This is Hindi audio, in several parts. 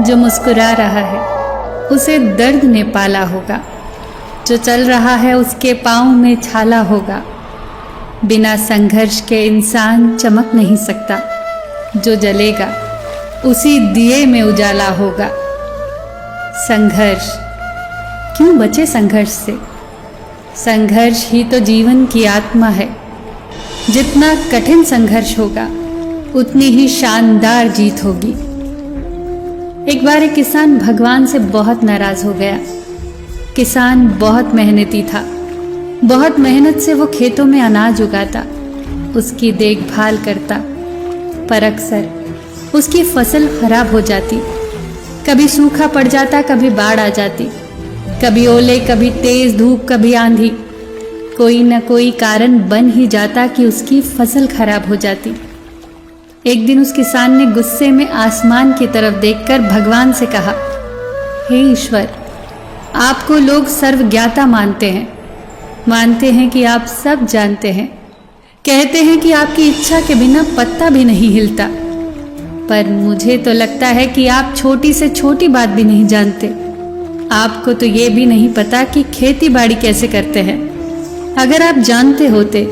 जो मुस्कुरा रहा है उसे दर्द ने पाला होगा, जो चल रहा है उसके पाँव में छाला होगा। बिना संघर्ष के इंसान चमक नहीं सकता, जो जलेगा उसी दिए में उजाला होगा। संघर्ष क्यों बचे संघर्ष से? संघर्ष ही तो जीवन की आत्मा है। जितना कठिन संघर्ष होगा उतनी ही शानदार जीत होगी। एक बार एक किसान भगवान से बहुत नाराज हो गया। किसान बहुत मेहनती था। बहुत मेहनत से वो खेतों में अनाज उगाता, उसकी देखभाल करता, पर अक्सर उसकी फसल खराब हो जाती। कभी सूखा पड़ जाता, कभी बाढ़ आ जाती, कभी ओले, कभी तेज धूप, कभी आंधी। कोई न कोई कारण बन ही जाता कि उसकी फसल खराब हो जाती। एक दिन उस किसान ने गुस्से में आसमान की तरफ देखकर भगवान से कहा, हे ईश्वर, आपको लोग सर्वज्ञाता मानते हैं कि आप सब जानते हैं, कहते हैं कि आपकी इच्छा के बिना पत्ता भी नहीं हिलता। पर मुझे तो लगता है कि आप छोटी से छोटी बात भी नहीं जानते। आपको तो ये भी नहीं पता कि खेती बाड़ी कैसे करते हैं। अगर आप जानते होते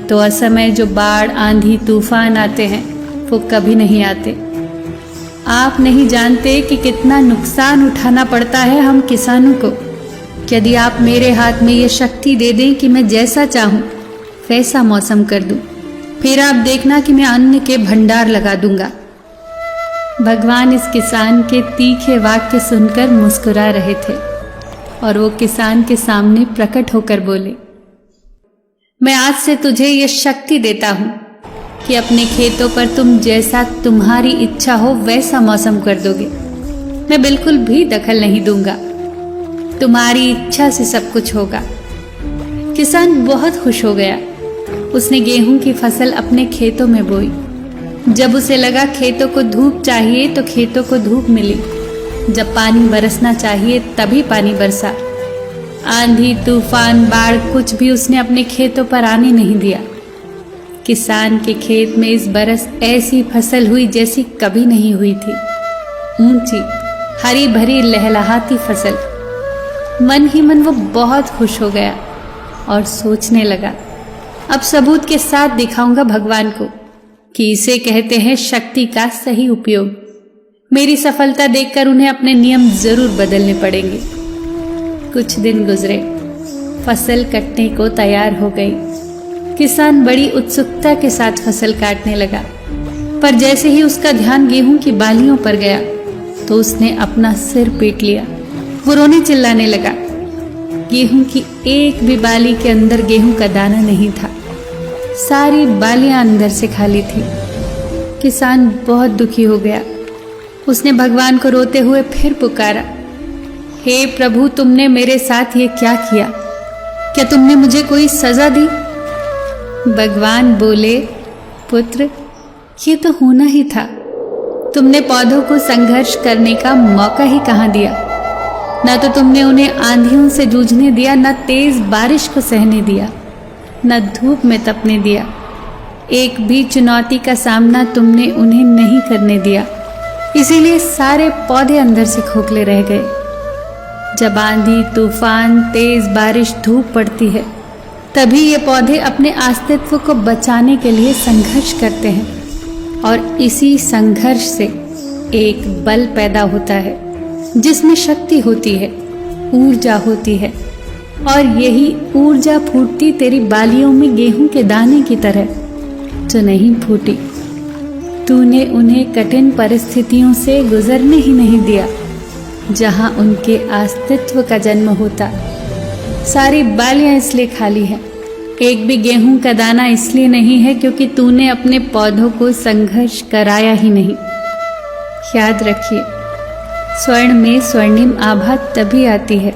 तो असमय जो बाढ़, आंधी, तूफान आते हैं वो कभी नहीं आते। आप नहीं जानते कि कितना नुकसान उठाना पड़ता है हम किसानों को। यदि आप मेरे हाथ में ये शक्ति दे दें कि मैं जैसा चाहूं वैसा मौसम कर दूं, फिर आप देखना कि मैं अन्न के भंडार लगा दूंगा। भगवान इस किसान के तीखे वाक्य सुनकर मुस्कुरा रहे थे और वो किसान के सामने प्रकट होकर बोले, मैं आज से तुझे ये शक्ति देता हूं कि अपने खेतों पर तुम जैसा तुम्हारी इच्छा हो वैसा मौसम कर दोगे। मैं बिल्कुल भी दखल नहीं दूंगा, तुम्हारी इच्छा से सब कुछ होगा। किसान बहुत खुश हो गया। उसने गेहूं की फसल अपने खेतों में बोई। जब उसे लगा खेतों को धूप चाहिए तो खेतों को धूप मिली। जब पानी बरसना चाहिए तभी पानी बरसा। आंधी, तूफान, बाढ़ कुछ भी उसने अपने खेतों पर आने नहीं दिया। किसान के खेत में इस बरस ऐसी फसल हुई जैसी कभी नहीं हुई थी। ऊंची, हरी भरी, लहलहाती फसल। मन ही मन वो बहुत खुश हो गया और सोचने लगा, अब सबूत के साथ दिखाऊंगा भगवान को कि इसे कहते हैं शक्ति का सही उपयोग। मेरी सफलता देखकर उन्हें अपने नियम जरूर बदलने पड़ेंगे। कुछ दिन गुजरे, फसल कटने को तैयार हो गई। किसान बड़ी उत्सुकता के साथ फसल काटने लगा, पर जैसे ही उसका ध्यान गेहूं की बालियों पर गया तो उसने अपना सिर पीट लिया। वो रोने चिल्लाने लगा। गेहूं की एक भी बाली के अंदर गेहूं का दाना नहीं था। सारी बालियां अंदर से खाली थी। किसान बहुत दुखी हो गया। उसने भगवान को रोते हुए फिर पुकारा, हे प्रभु, तुमने मेरे साथ ये क्या किया? क्या तुमने मुझे कोई सजा दी? भगवान बोले, पुत्र, ये तो होना ही था। तुमने पौधों को संघर्ष करने का मौका ही कहाँ दिया। न तो तुमने उन्हें आंधियों से जूझने दिया, न तेज बारिश को सहने दिया, न धूप में तपने दिया। एक भी चुनौती का सामना तुमने उन्हें नहीं करने दिया। इसीलिए सारे पौधे अंदर से खोखले रह गए। जब आंधी, तूफान, तेज बारिश, धूप पड़ती है तभी ये पौधे अपने अस्तित्व को बचाने के लिए संघर्ष करते हैं और इसी संघर्ष से एक बल पैदा होता है जिसमें शक्ति होती है, ऊर्जा होती है। और यही ऊर्जा फूटती तेरी बालियों में गेहूं के दाने की तरह जो नहीं फूटी। तूने उन्हें कठिन परिस्थितियों से गुजरने ही नहीं दिया जहां उनके अस्तित्व का जन्म होता। सारी बालियां इसलिए खाली हैं, एक भी गेहूं का दाना इसलिए नहीं है क्योंकि तूने अपने पौधों को संघर्ष कराया ही नहीं। याद रखिए, स्वर्ण में स्वर्णिम आभा तभी आती है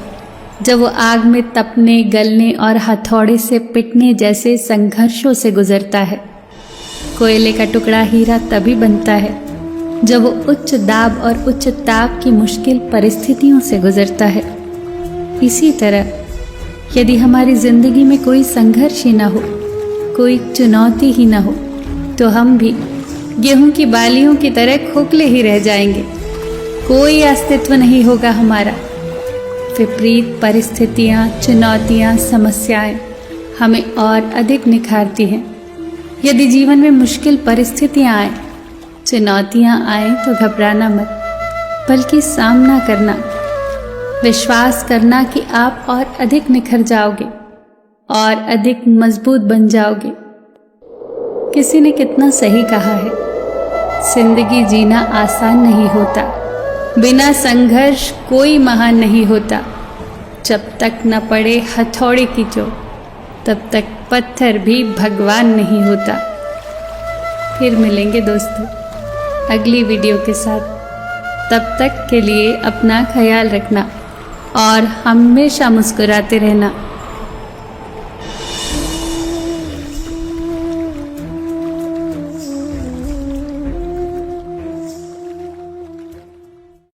जब वो आग में तपने, गलने और हथौड़े से पिटने जैसे संघर्षों से गुजरता है। कोयले का टुकड़ा हीरा तभी बनता है जब वो उच्च दाब और उच्च ताप की मुश्किल परिस्थितियों से गुजरता है। इसी तरह यदि हमारी जिंदगी में कोई संघर्ष ही ना हो, कोई चुनौती ही ना हो, तो हम भी गेहूं की बालियों की तरह खोखले ही रह जाएंगे। कोई अस्तित्व नहीं होगा हमारा। विपरीत परिस्थितियाँ, चुनौतियाँ, समस्याएं हमें और अधिक निखारती हैं। यदि जीवन में मुश्किल परिस्थितियाँ आए, चुनौतियाँ आए तो घबराना मत, बल्कि सामना करना, विश्वास करना कि आप और अधिक निखर जाओगे और अधिक मजबूत बन जाओगे। किसी ने कितना सही कहा है, जिंदगी जीना आसान नहीं होता, बिना संघर्ष कोई महान नहीं होता। जब तक न पड़े हथौड़े की चोट, तब तक पत्थर भी भगवान नहीं होता। फिर मिलेंगे दोस्तों अगली वीडियो के साथ। तब तक के लिए अपना ख्याल रखना और हमेशा मुस्कुराते रहना।